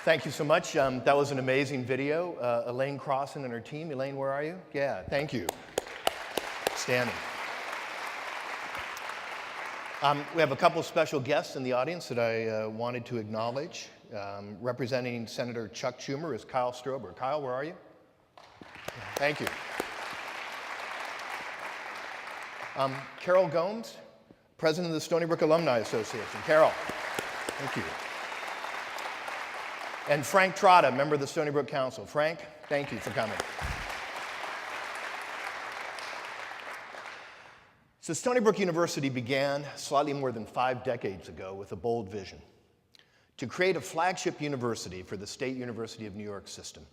Thank you so much. That was an amazing video. Elaine Crossan and her team. Elaine, where are you? Yeah, thank you. Stanley. We have a couple of special guests in the audience that I wanted to acknowledge. Representing Senator Chuck Schumer is Kyle Strober. Kyle, where are you? Thank you. Carol Gomes, President of the Stony Brook Alumni Association. Carol, thank you. And Frank Trotta, member of the Stony Brook Council. Frank, thank you for coming. So Stony Brook University began slightly more than 5 decades ago with a bold vision to create a flagship university for the State University of New York system.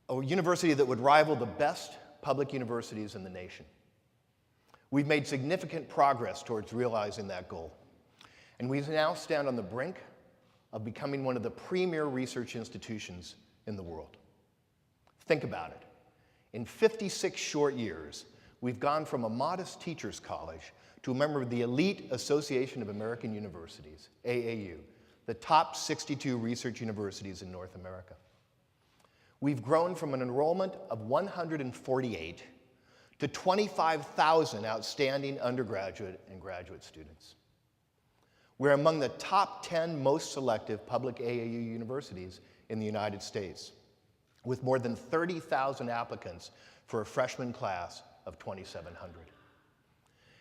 A university that would rival the best public universities in the nation. We've made significant progress towards realizing that goal. And we now stand on the brink of becoming one of the premier research institutions in the world. Think about it. In 56 short years, we've gone from a modest teachers' college to a member of the elite Association of American Universities, AAU, the top 62 research universities in North America. We've grown from an enrollment of 148 to 25,000 outstanding undergraduate and graduate students. We're among the top 10 most selective public AAU universities in the United States, with more than 30,000 applicants for a freshman class of 2,700.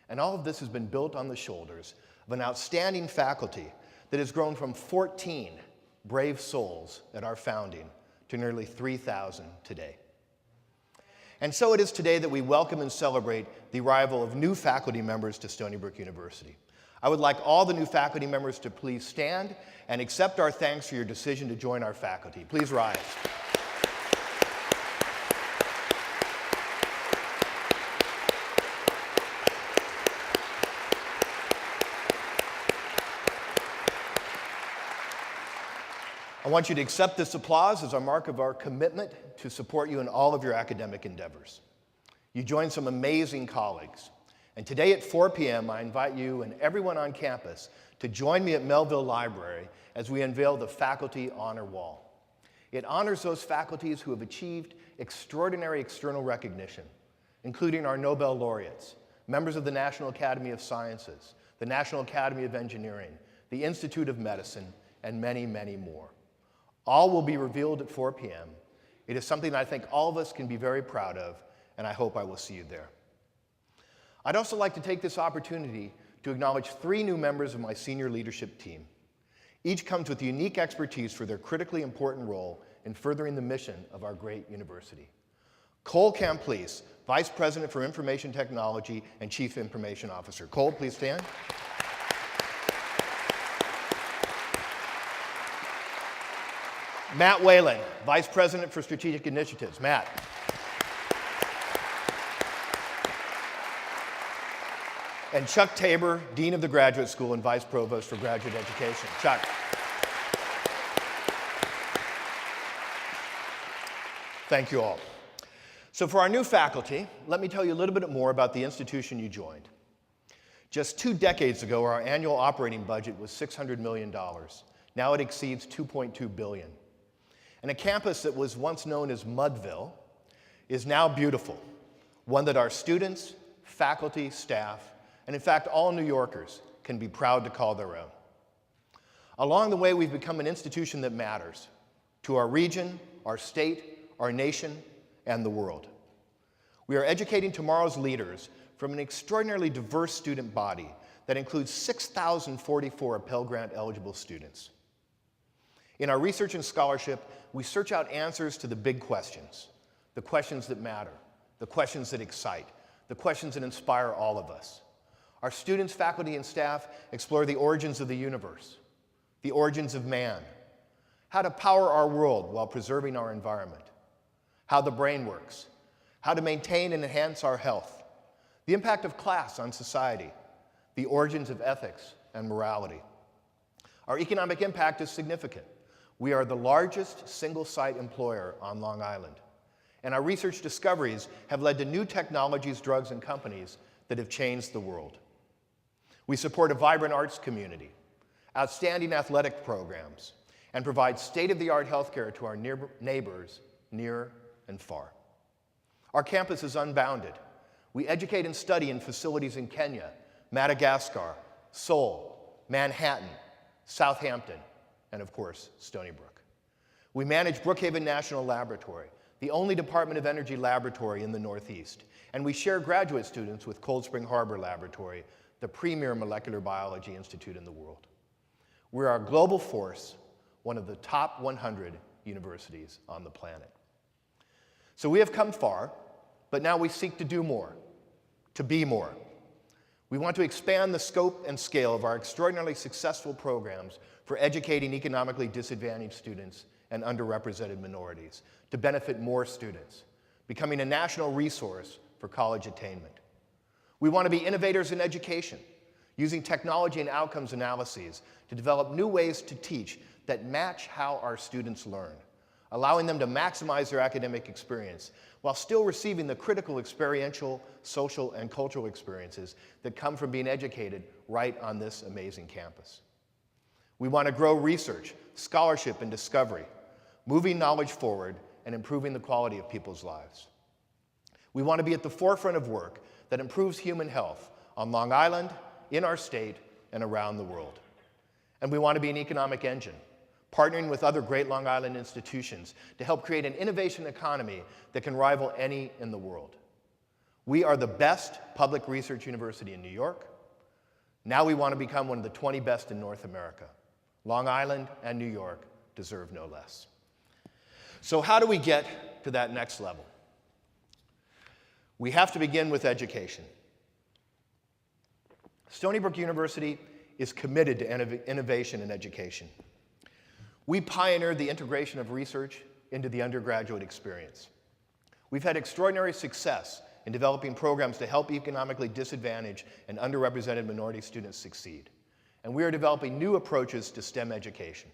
And all of this has been built on the shoulders of an outstanding faculty that has grown from 14 brave souls at our founding to nearly 3,000 today. And so it is today that we welcome and celebrate the arrival of new faculty members to Stony Brook University. I would like all the new faculty members to please stand and accept our thanks for your decision to join our faculty. Please rise. I want you to accept this applause as a mark of our commitment to support you in all of your academic endeavors. You joined some amazing colleagues. And today at 4 p.m., I invite you and everyone on campus to join me at Melville Library as we unveil the Faculty Honor Wall. It honors those faculties who have achieved extraordinary external recognition, including our Nobel laureates, members of the National Academy of Sciences, the National Academy of Engineering, the Institute of Medicine, and many, many more. All will be revealed at 4 p.m. It is something I think all of us can be very proud of, and I hope I will see you there. I'd also like to take this opportunity to acknowledge 3 new members of my senior leadership team. Each comes with unique expertise for their critically important role in furthering the mission of our great university. Cole Camplease, Vice President for Information Technology and Chief Information Officer. Cole, please stand. Matt Whalen, Vice President for Strategic Initiatives. Matt. And Chuck Tabor, Dean of the Graduate School and Vice Provost for Graduate Education. Chuck. Thank you all. So for our new faculty, let me tell you a little bit more about the institution you joined. Just 2 decades ago, our annual operating budget was $600 million. Now it exceeds $2.2 billion. And a campus that was once known as Mudville is now beautiful, one that our students, faculty, staff, and in fact all New Yorkers can be proud to call their own. Along the way, we've become an institution that matters to our region, our state, our nation, and the world. We are educating tomorrow's leaders from an extraordinarily diverse student body that includes 6,044 Pell Grant eligible students. In our research and scholarship, we search out answers to the big questions, the questions that matter, the questions that excite, the questions that inspire all of us. Our students, faculty, and staff explore the origins of the universe, the origins of man, how to power our world while preserving our environment, how the brain works, how to maintain and enhance our health, the impact of class on society, the origins of ethics and morality. Our economic impact is significant. We are the largest single-site employer on Long Island, and our research discoveries have led to new technologies, drugs, and companies that have changed the world. We support a vibrant arts community, outstanding athletic programs, and provide state-of-the-art healthcare to our neighbors near and far. Our campus is unbounded. We educate and study in facilities in Kenya, Madagascar, Seoul, Manhattan, Southampton, and of course, Stony Brook. We manage Brookhaven National Laboratory, the only Department of Energy laboratory in the Northeast, and we share graduate students with Cold Spring Harbor Laboratory, the premier molecular biology institute in the world. We're a global force, one of the top 100 universities on the planet. So we have come far, but now we seek to do more, to be more. We want to expand the scope and scale of our extraordinarily successful programs for educating economically disadvantaged students and underrepresented minorities to benefit more students, becoming a national resource for college attainment. We want to be innovators in education, using technology and outcomes analyses to develop new ways to teach that match how our students learn, allowing them to maximize their academic experience while still receiving the critical experiential, social, and cultural experiences that come from being educated right on this amazing campus. We want to grow research, scholarship, and discovery, moving knowledge forward and improving the quality of people's lives. We want to be at the forefront of work that improves human health on Long Island, in our state, and around the world. And we want to be an economic engine, partnering with other great Long Island institutions to help create an innovation economy that can rival any in the world. We are the best public research university in New York. Now we want to become one of the 20 best in North America. Long Island and New York deserve no less. So how do we get to that next level? We have to begin with education. Stony Brook University is committed to innovation in education. We pioneered the integration of research into the undergraduate experience. We've had extraordinary success in developing programs to help economically disadvantaged and underrepresented minority students succeed. And we are developing new approaches to STEM education.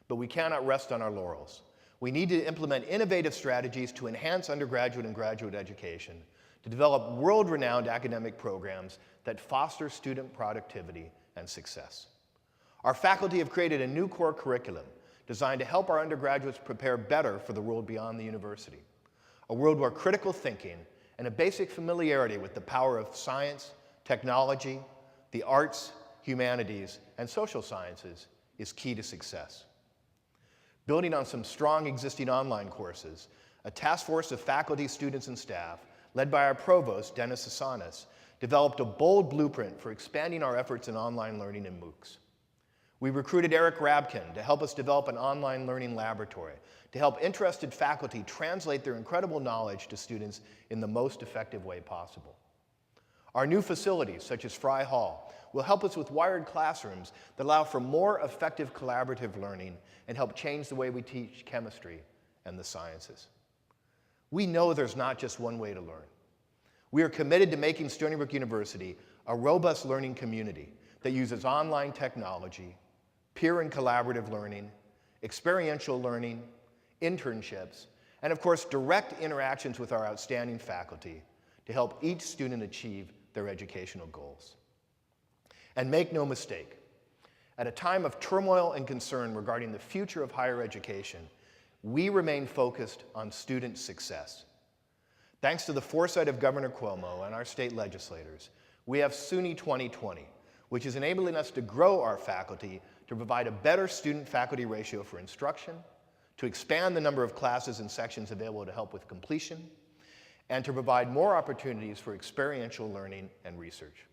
But we cannot rest on our laurels. We need to implement innovative strategies to enhance undergraduate and graduate education, to develop world-renowned academic programs that foster student productivity and success. Our faculty have created a new core curriculum designed to help our undergraduates prepare better for the world beyond the university, a world where critical thinking and a basic familiarity with the power of science, technology, the arts, humanities, and social sciences is key to success. Building on some strong existing online courses, a task force of faculty, students, and staff, led by our provost, Dennis Asanas, developed a bold blueprint for expanding our efforts in online learning in MOOCs. We recruited Eric Rabkin to help us develop an online learning laboratory to help interested faculty translate their incredible knowledge to students in the most effective way possible. Our new facilities, such as Fry Hall, will help us with wired classrooms that allow for more effective collaborative learning and help change the way we teach chemistry and the sciences. We know there's not just one way to learn. We are committed to making Stony Brook University a robust learning community that uses online technology, peer and collaborative learning, experiential learning, internships, and of course, direct interactions with our outstanding faculty to help each student achieve their educational goals. And make no mistake, at a time of turmoil and concern regarding the future of higher education, we remain focused on student success. Thanks to the foresight of Governor Cuomo and our state legislators, we have SUNY 2020, which is enabling us to grow our faculty to provide a better student-faculty ratio for instruction, to expand the number of classes and sections available to help with completion, and to provide more opportunities for experiential learning and research.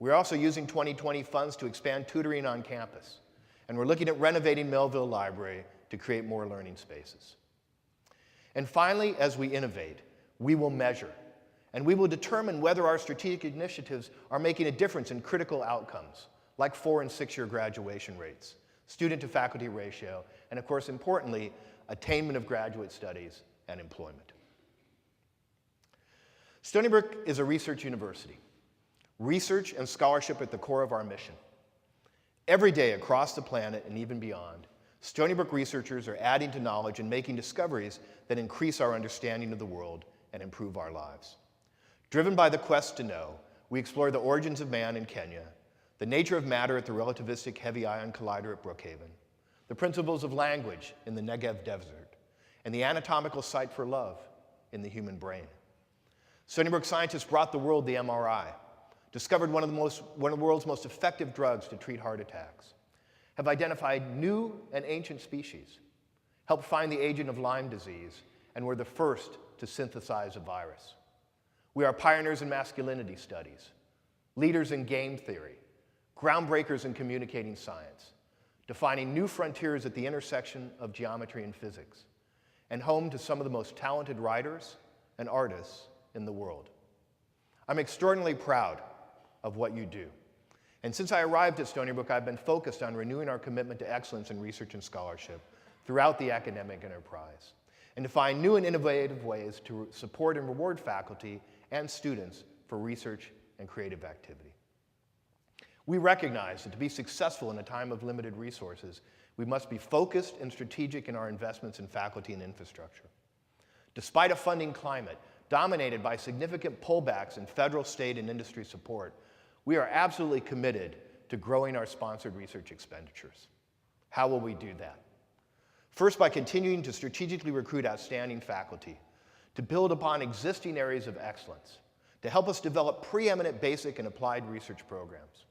We're also using 2020 funds to expand tutoring on campus, and we're looking at renovating Melville Library to create more learning spaces. And finally, as we innovate, we will measure, and we will determine whether our strategic initiatives are making a difference in critical outcomes, like 4- and 6-year graduation rates, student-to-faculty ratio, and of course, importantly, attainment of graduate studies and employment. Stony Brook is a research university. Research and scholarship at the core of our mission. Every day across the planet and even beyond, Stony Brook researchers are adding to knowledge and making discoveries that increase our understanding of the world and improve our lives. Driven by the quest to know, we explore the origins of man in Kenya, the nature of matter at the relativistic heavy ion collider at Brookhaven, the principles of language in the Negev desert, and the anatomical site for love in the human brain. Stony Brook scientists brought the world the MRI, discovered one of the world's most effective drugs to treat heart attacks, have identified new and ancient species, helped find the agent of Lyme disease, and were the first to synthesize a virus. We are pioneers in masculinity studies, leaders in game theory, groundbreakers in communicating science, defining new frontiers at the intersection of geometry and physics, and home to some of the most talented writers and artists in the world. I'm extraordinarily proud of what you do. And since I arrived at Stony Brook, I've been focused on renewing our commitment to excellence in research and scholarship throughout the academic enterprise, and to find new and innovative ways to support and reward faculty and students for research and creative activity. We recognize that to be successful in a time of limited resources, we must be focused and strategic in our investments in faculty and infrastructure. Despite a funding climate dominated by significant pullbacks in federal, state, and industry support, we are absolutely committed to growing our sponsored research expenditures. How will we do that? First, by continuing to strategically recruit outstanding faculty, to build upon existing areas of excellence, to help us develop preeminent basic and applied research programs.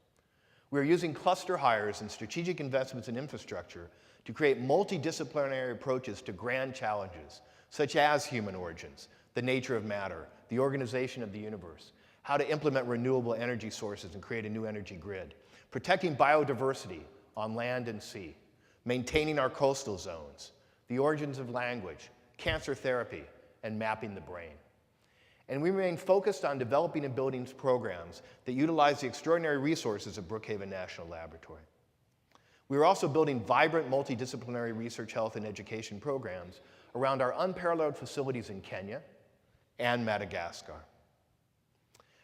We are using cluster hires and strategic investments in infrastructure to create multidisciplinary approaches to grand challenges, such as human origins, the nature of matter, the organization of the universe, how to implement renewable energy sources and create a new energy grid, protecting biodiversity on land and sea, maintaining our coastal zones, the origins of language, cancer therapy, and mapping the brain. And we remain focused on developing and building programs that utilize the extraordinary resources of Brookhaven National Laboratory. We are also building vibrant multidisciplinary research, health, and education programs around our unparalleled facilities in Kenya and Madagascar.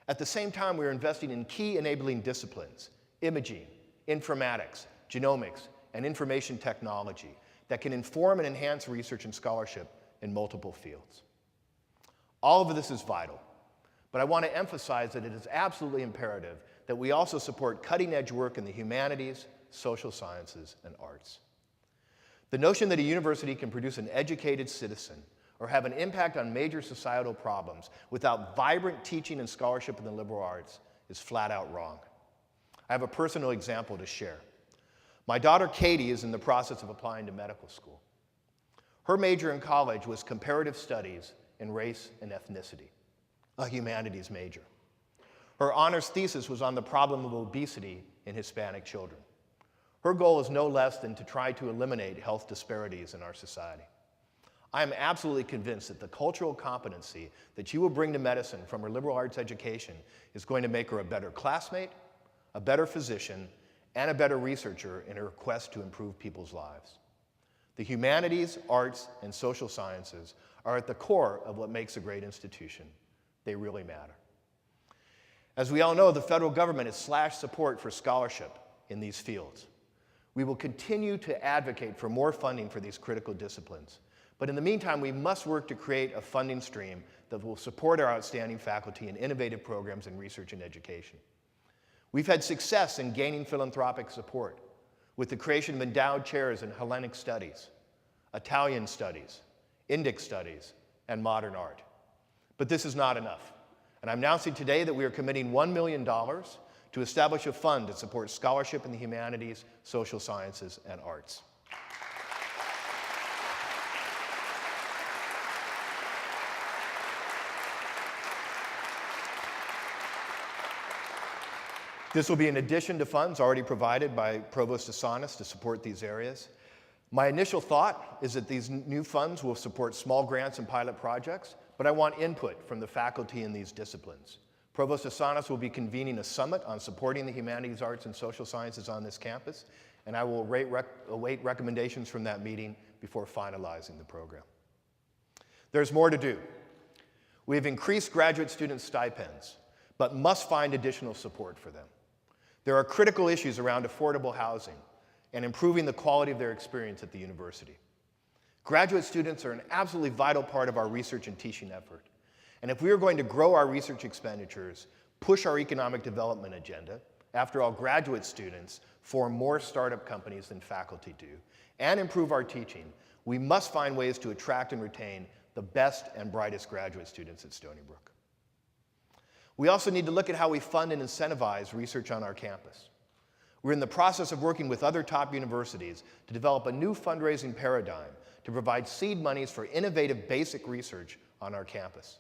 At the same time, we are investing in key enabling disciplines, imaging, informatics, genomics, and information technology that can inform and enhance research and scholarship in multiple fields. All of this is vital, but I want to emphasize that it is absolutely imperative that we also support cutting-edge work in the humanities, social sciences, and arts. The notion that a university can produce an educated citizen or have an impact on major societal problems without vibrant teaching and scholarship in the liberal arts is flat out wrong. I have a personal example to share. My daughter Katie is in the process of applying to medical school. Her major in college was comparative studies in race and ethnicity, a humanities major. Her honors thesis was on the problem of obesity in Hispanic children. Her goal is no less than to try to eliminate health disparities in our society. I am absolutely convinced that the cultural competency that she will bring to medicine from her liberal arts education is going to make her a better classmate, a better physician, and a better researcher in her quest to improve people's lives. The humanities, arts, and social sciences are at the core of what makes a great institution. They really matter. As we all know, the federal government has slashed support for scholarship in these fields. We will continue to advocate for more funding for these critical disciplines. But in the meantime, we must work to create a funding stream that will support our outstanding faculty in innovative programs in research and education. We've had success in gaining philanthropic support with the creation of endowed chairs in Hellenic studies, Italian studies, Indic studies, and modern art. But this is not enough. And I'm announcing today that we are committing $1 million to establish a fund to support scholarship in the humanities, social sciences, and arts. This will be in addition to funds already provided by Provost Asanas to support these areas. My initial thought is that these new funds will support small grants and pilot projects, but I want input from the faculty in these disciplines. Provost Asanas will be convening a summit on supporting the humanities, arts, and social sciences on this campus, and I will await recommendations from that meeting before finalizing the program. There's more to do. We have increased graduate student stipends, but must find additional support for them. There are critical issues around affordable housing and improving the quality of their experience at the university. Graduate students are an absolutely vital part of our research and teaching effort. And if we are going to grow our research expenditures, push our economic development agenda, after all, graduate students form more startup companies than faculty do, and improve our teaching, we must find ways to attract and retain the best and brightest graduate students at Stony Brook. We also need to look at how we fund and incentivize research on our campus. We're in the process of working with other top universities to develop a new fundraising paradigm to provide seed monies for innovative basic research on our campus.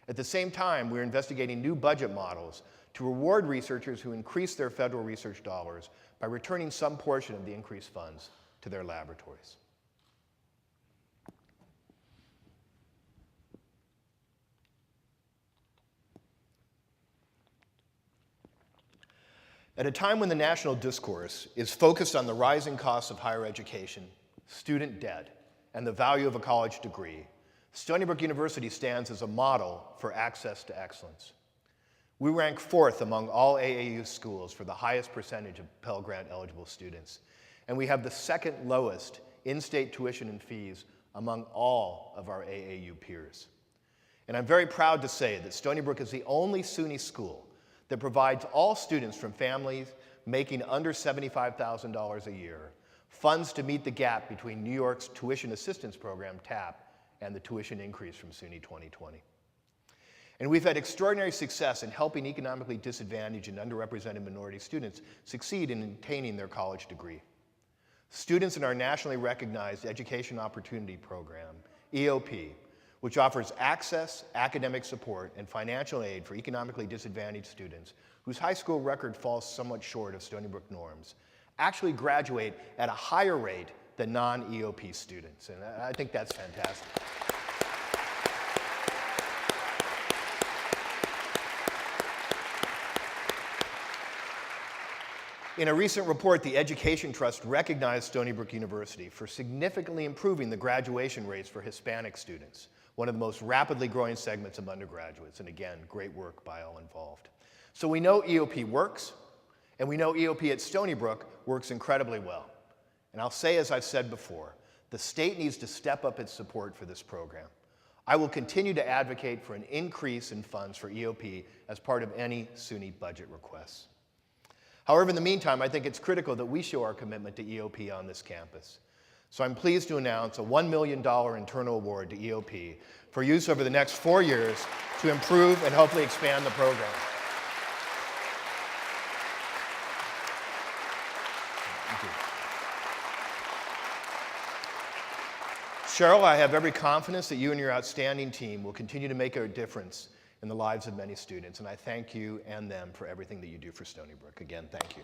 At the same time, we're investigating new budget models to reward researchers who increase their federal research dollars by returning some portion of the increased funds to their laboratories. At a time when the national discourse is focused on the rising costs of higher education, student debt, and the value of a college degree, Stony Brook University stands as a model for access to excellence. We rank 4th among all AAU schools for the highest percentage of Pell Grant eligible students, and we have the 2nd lowest in-state tuition and fees among all of our AAU peers. And I'm very proud to say that Stony Brook is the only SUNY school that provides all students from families making under $75,000 a year funds to meet the gap between New York's Tuition Assistance Program, TAP, and the tuition increase from SUNY 2020. And we've had extraordinary success in helping economically disadvantaged and underrepresented minority students succeed in attaining their college degree. Students in our nationally recognized Education Opportunity Program, EOP, which offers access, academic support, and financial aid for economically disadvantaged students whose high school record falls somewhat short of Stony Brook norms, actually graduate at a higher rate than non-EOP students. And I think that's fantastic. In a recent report, the Education Trust recognized Stony Brook University for significantly improving the graduation rates for Hispanic students, one of the most rapidly growing segments of undergraduates. And again, great work by all involved. So we know EOP works, and we know EOP at Stony Brook works incredibly well. And I'll say, as I've said before, the state needs to step up its support for this program. I will continue to advocate for an increase in funds for EOP as part of any SUNY budget requests. However, in the meantime, I think it's critical that we show our commitment to EOP on this campus. So I'm pleased to announce a $1 million internal award to EOP for use over the next 4 years to improve and hopefully expand the program. Thank you. Cheryl, I have every confidence that you and your outstanding team will continue to make a difference in the lives of many students, and I thank you and them for everything that you do for Stony Brook. Again, thank you.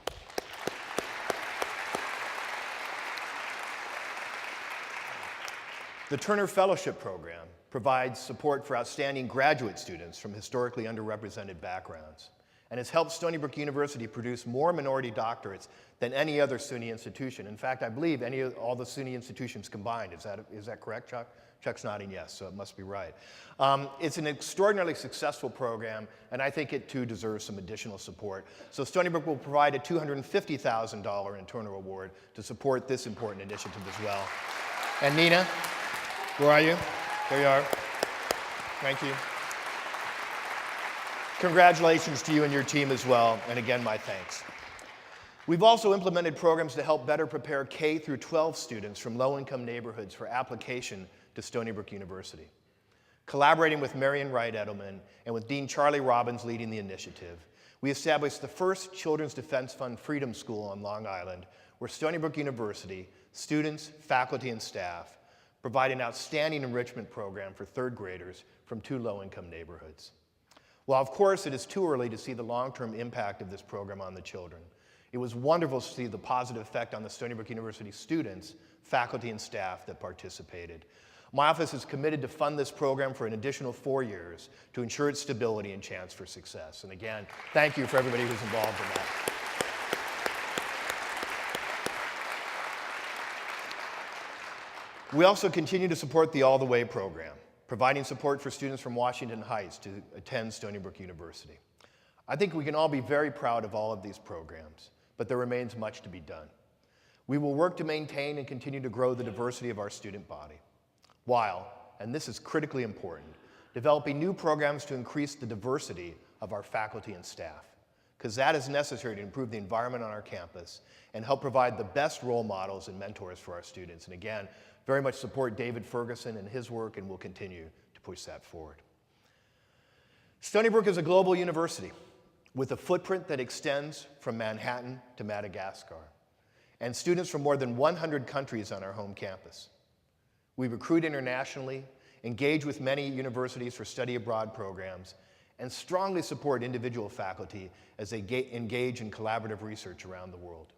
The Turner Fellowship Program provides support for outstanding graduate students from historically underrepresented backgrounds, and has helped Stony Brook University produce more minority doctorates than any other SUNY institution. In fact, I believe all the SUNY institutions combined. Is that correct, Chuck? Chuck's nodding yes, so it must be right. It's an extraordinarily successful program, and I think it too deserves some additional support. So Stony Brook will provide a $250,000 internal award to support this important initiative as well. And Nina, where are you? There you are. Thank you. Congratulations to you and your team as well, and again, my thanks. We've also implemented programs to help better prepare K through 12 students from low-income neighborhoods for application to Stony Brook University. Collaborating with Marion Wright Edelman and with Dean Charlie Robbins leading the initiative, we established the first Children's Defense Fund Freedom School on Long Island, where Stony Brook University, students, faculty, and staff provide an outstanding enrichment program for 3rd graders from 2 low-income neighborhoods. While of course it is too early to see the long-term impact of this program on the children, it was wonderful to see the positive effect on the Stony Brook University students, faculty, and staff that participated. My office is committed to fund this program for an additional 4 years to ensure its stability and chance for success. And again, thank you for everybody who's involved in that. We also continue to support the All the Way program, providing support for students from Washington Heights to attend Stony Brook University. I think we can all be very proud of all of these programs, but there remains much to be done. We will work to maintain and continue to grow the diversity of our student body, while, and this is critically important, developing new programs to increase the diversity of our faculty and staff. because that is necessary to improve the environment on our campus and help provide the best role models and mentors for our students. And again, very much support David Ferguson and his work, and we'll continue to push that forward. Stony Brook is a global university with a footprint that extends from Manhattan to Madagascar, and students from more than 100 countries on our home campus. We recruit internationally, engage with many universities for study abroad programs, and strongly support individual faculty as they engage in collaborative research around the world.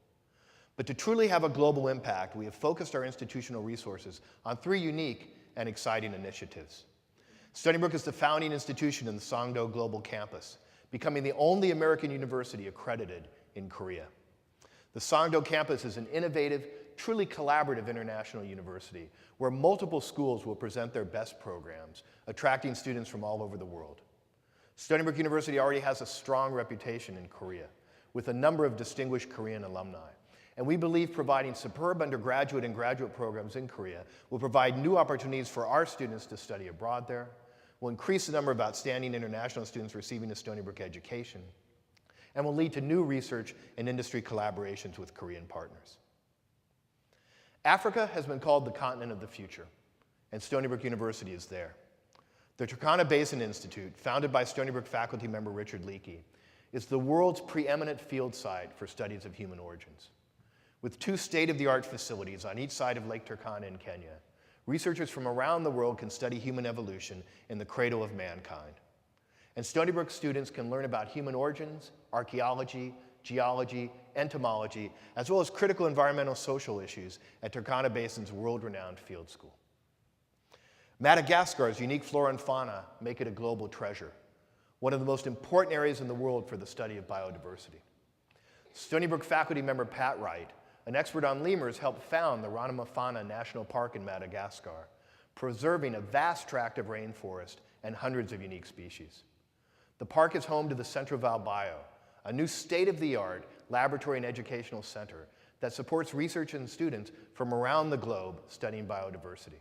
But to truly have a global impact, we have focused our institutional resources on 3 unique and exciting initiatives. Stony Brook is the founding institution in the Songdo Global Campus, becoming the only American university accredited in Korea. The Songdo campus is an innovative, truly collaborative international university where multiple schools will present their best programs, attracting students from all over the world. Stony Brook University already has a strong reputation in Korea, with a number of distinguished Korean alumni. And we believe providing superb undergraduate and graduate programs in Korea will provide new opportunities for our students to study abroad there, will increase the number of outstanding international students receiving a Stony Brook education, and will lead to new research and industry collaborations with Korean partners. Africa has been called the continent of the future, and Stony Brook University is there. The Turkana Basin Institute, founded by Stony Brook faculty member Richard Leakey, is the world's preeminent field site for studies of human origins. With 2 state-of-the-art facilities on each side of Lake Turkana in Kenya, researchers from around the world can study human evolution in the cradle of mankind. And Stony Brook students can learn about human origins, archaeology, geology, entomology, as well as critical environmental social issues at Turkana Basin's world-renowned field school. Madagascar's unique flora and fauna make it a global treasure, one of the most important areas in the world for the study of biodiversity. Stony Brook faculty member Pat Wright, an expert on lemurs, helped found the Ranamafana National Park in Madagascar, preserving a vast tract of rainforest and hundreds of unique species. The park is home to the Centro Val Bio, a new state-of-the-art laboratory and educational center that supports research and students from around the globe studying biodiversity.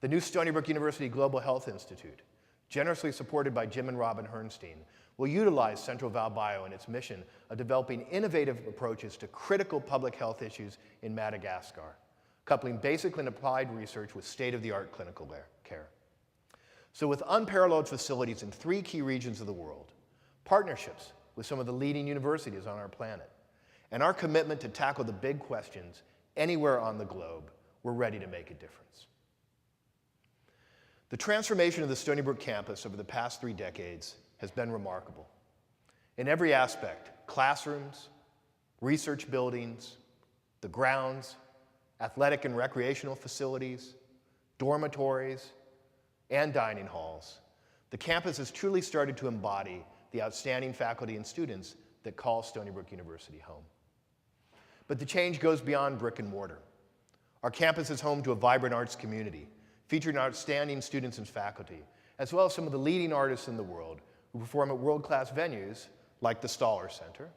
The new Stony Brook University Global Health Institute, generously supported by Jim and Robin Herrnstein, will utilize Central Val Bio in its mission of developing innovative approaches to critical public health issues in Madagascar, coupling basic and applied research with state-of-the-art clinical care. So with unparalleled facilities in 3 key regions of the world, partnerships with some of the leading universities on our planet, and our commitment to tackle the big questions anywhere on the globe, we're ready to make a difference. The transformation of the Stony Brook campus over the past 3 decades has been remarkable. In every aspect, classrooms, research buildings, the grounds, athletic and recreational facilities, dormitories, and dining halls, the campus has truly started to embody the outstanding faculty and students that call Stony Brook University home. But the change goes beyond brick and mortar. Our campus is home to a vibrant arts community, featuring outstanding students and faculty, as well as some of the leading artists in the world who perform at world-class venues like the Stoller Center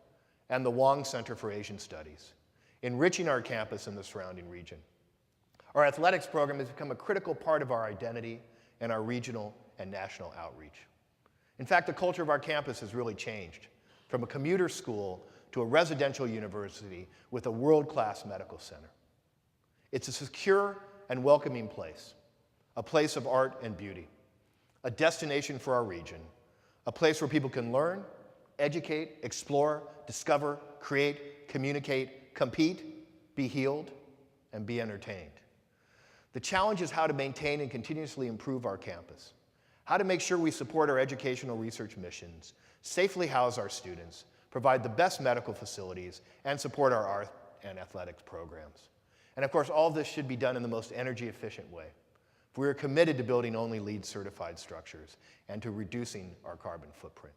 and the Wong Center for Asian Studies, enriching our campus and the surrounding region. Our athletics program has become a critical part of our identity and our regional and national outreach. In fact, the culture of our campus has really changed, from a commuter school to a residential university with a world-class medical center. It's a secure and welcoming place, a place of art and beauty, a destination for our region, a place where people can learn, educate, explore, discover, create, communicate, compete, be healed, and be entertained. The challenge is how to maintain and continuously improve our campus, how to make sure we support our educational research missions, safely house our students, provide the best medical facilities, and support our art and athletics programs. And of course, all of this should be done in the most energy-efficient way. We are committed to building only LEED certified structures and to reducing our carbon footprint.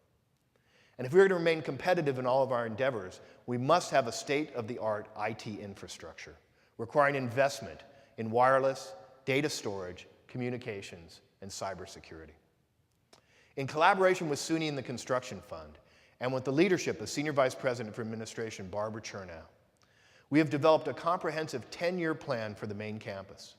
And if we're going to remain competitive in all of our endeavors, we must have a state-of-the-art IT infrastructure, requiring investment in wireless, data storage, communications, and cybersecurity. In collaboration with SUNY and the Construction Fund, and with the leadership of Senior Vice President for Administration Barbara Chernow, we have developed a comprehensive 10-year plan for the main campus,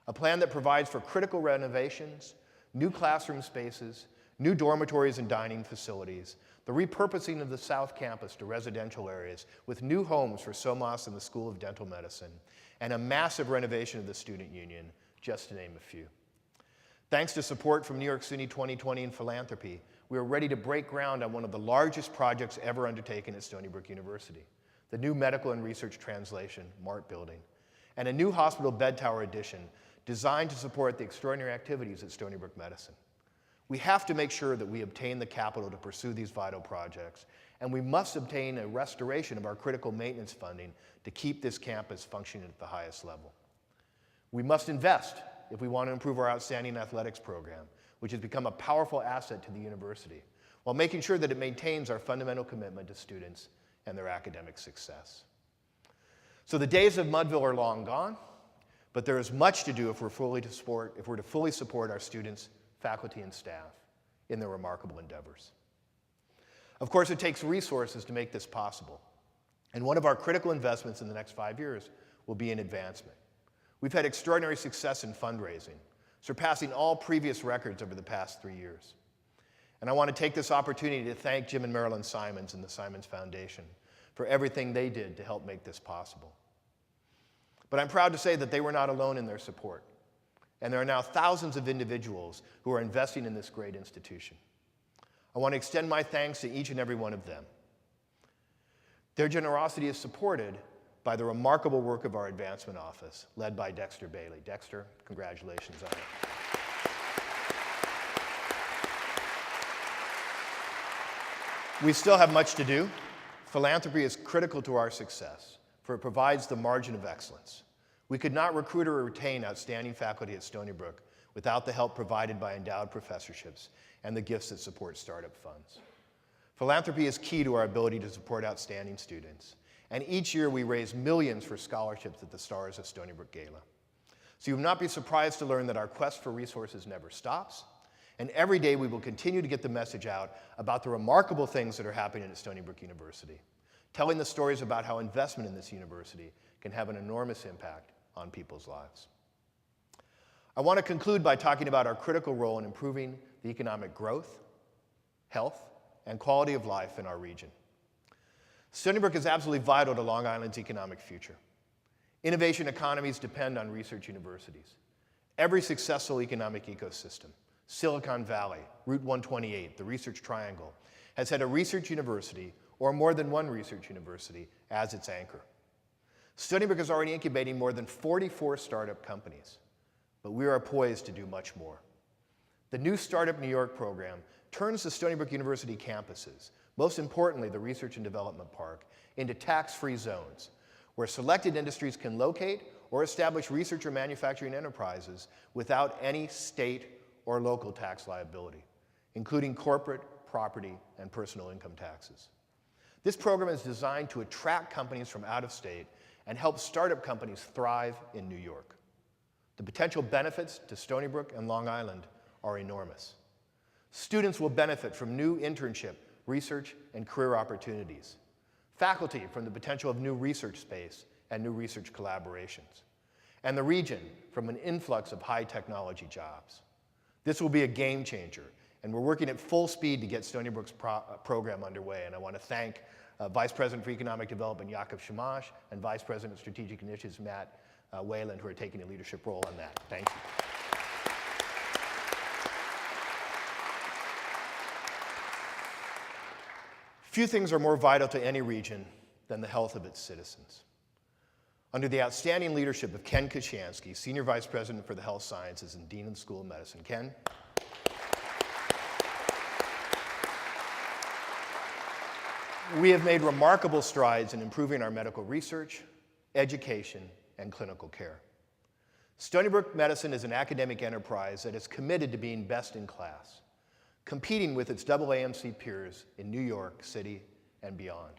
a plan that provides for critical renovations, new classroom spaces, new dormitories and dining facilities, the repurposing of the South Campus to residential areas with new homes for SOMAS and the School of Dental Medicine, and a massive renovation of the Student Union, just to name a few. Thanks to support from New York City 2020 and philanthropy, we are ready to break ground on one of the largest projects ever undertaken at Stony Brook University, the new Medical and Research Translation, MART building, and a new hospital bed tower addition designed to support the extraordinary activities at Stony Brook Medicine. We have to make sure that we obtain the capital to pursue these vital projects, and we must obtain a restoration of our critical maintenance funding to keep this campus functioning at the highest level. We must invest if we want to improve our outstanding athletics program, which has become a powerful asset to the university, while making sure that it maintains our fundamental commitment to students and their academic success. So the days of Mudville are long gone, but there is much to do if we're to fully support our students, faculty, and staff in their remarkable endeavors. Of course, it takes resources to make this possible, and one of our critical investments in the next 5 years will be in advancement. We've had extraordinary success in fundraising, surpassing all previous records over the past 3 years. And I want to take this opportunity to thank Jim and Marilyn Simons and the Simons Foundation for everything they did to help make this possible. But I'm proud to say that they were not alone in their support. And there are now thousands of individuals who are investing in this great institution. I want to extend my thanks to each and every one of them. Their generosity is supported by the remarkable work of our advancement office, led by Dexter Bailey. Dexter, congratulations on it. We still have much to do. Philanthropy is critical to our success, for it provides the margin of excellence. We could not recruit or retain outstanding faculty at Stony Brook without the help provided by endowed professorships and the gifts that support startup funds. Philanthropy is key to our ability to support outstanding students, and each year we raise millions for scholarships at the Stars of Stony Brook Gala. So you will not be surprised to learn that our quest for resources never stops, and every day we will continue to get the message out about the remarkable things that are happening at Stony Brook University, telling the stories about how investment in this university can have an enormous impact on people's lives. I want to conclude by talking about our critical role in improving the economic growth, health, and quality of life in our region. Stony Brook is absolutely vital to Long Island's economic future. Innovation economies depend on research universities. Every successful economic ecosystem, Silicon Valley, Route 128, the Research Triangle, has had a research university or more than one research university as its anchor. Stony Brook is already incubating more than 44 startup companies, but we are poised to do much more. The new Startup New York program turns the Stony Brook University campuses, most importantly the Research and Development Park, into tax-free zones where selected industries can locate or establish research or manufacturing enterprises without any state or local tax liability, including corporate, property, and personal income taxes. This program is designed to attract companies from out of state and help startup companies thrive in New York. The potential benefits to Stony Brook and Long Island are enormous. Students will benefit from new internship, research, and career opportunities. Faculty from the potential of new research space and new research collaborations. And the region from an influx of high technology jobs. This will be a game changer, and we're working at full speed to get Stony Brook's program underway. And I want to thank Vice President for Economic Development, Yakov Shamash, and Vice President of Strategic Initiatives, Matt Wayland, who are taking a leadership role on that. Thank you. Few things are more vital to any region than the health of its citizens. Under the outstanding leadership of Ken Kashansky, Senior Vice President for the Health Sciences and Dean of the School of Medicine. Ken? We have made remarkable strides in improving our medical research, education, and clinical care. Stony Brook Medicine is an academic enterprise that is committed to being best in class, competing with its AAMC peers in New York City and beyond.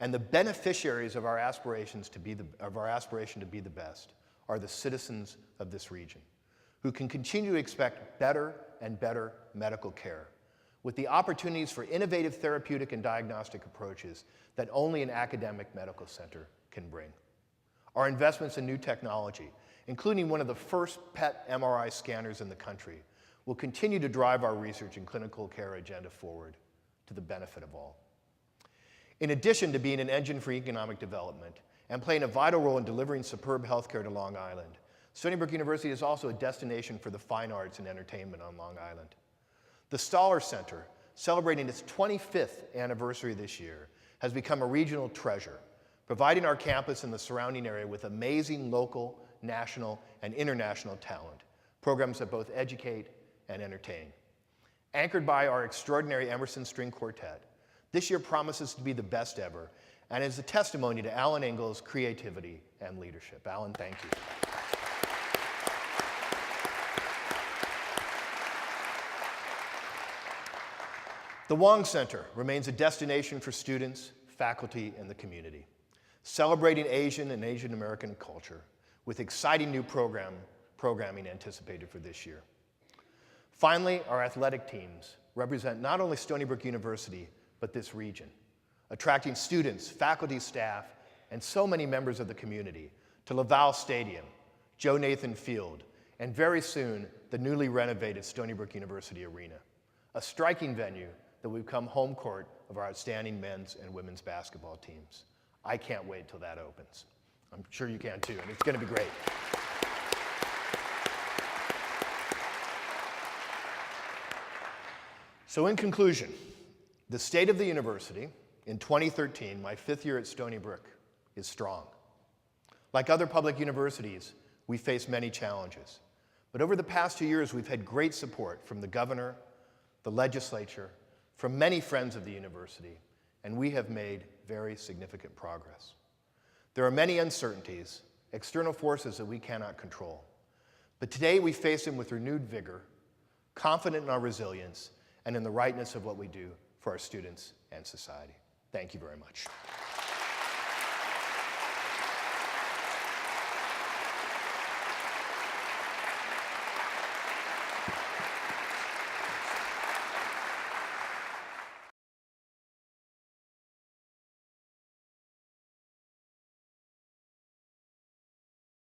And the beneficiaries of our aspiration to be the best are the citizens of this region, who can continue to expect better and better medical care, with the opportunities for innovative therapeutic and diagnostic approaches that only an academic medical center can bring. Our investments in new technology, including one of the first PET MRI scanners in the country, will continue to drive our research and clinical care agenda forward to the benefit of all. In addition to being an engine for economic development and playing a vital role in delivering superb healthcare to Long Island, Stony Brook University is also a destination for the fine arts and entertainment on Long Island. The Stoller Center, celebrating its 25th anniversary this year, has become a regional treasure, providing our campus and the surrounding area with amazing local, national, and international talent, programs that both educate and entertain. Anchored by our extraordinary Emerson String Quartet, this year promises to be the best ever and is a testimony to Alan Engel's creativity and leadership. Alan, thank you. The Wong Center remains a destination for students, faculty, and the community, celebrating Asian and Asian American culture with exciting new programming anticipated for this year. Finally, our athletic teams represent not only Stony Brook University, but this region, attracting students, faculty, staff, and so many members of the community to Laval Stadium, Joe Nathan Field, and very soon, the newly renovated Stony Brook University Arena, a striking venue that will become home court of our outstanding men's and women's basketball teams. I can't wait till that opens. I'm sure you can too, and it's going to be great. So in conclusion, the state of the university in 2013, my 5th year at Stony Brook, is strong. Like other public universities, we face many challenges. But over the past 2 years, we've had great support from the governor, the legislature, from many friends of the university, and we have made very significant progress. There are many uncertainties, external forces that we cannot control. But today we face them with renewed vigor, confident in our resilience, and in the rightness of what we do for our students and society. Thank you very much.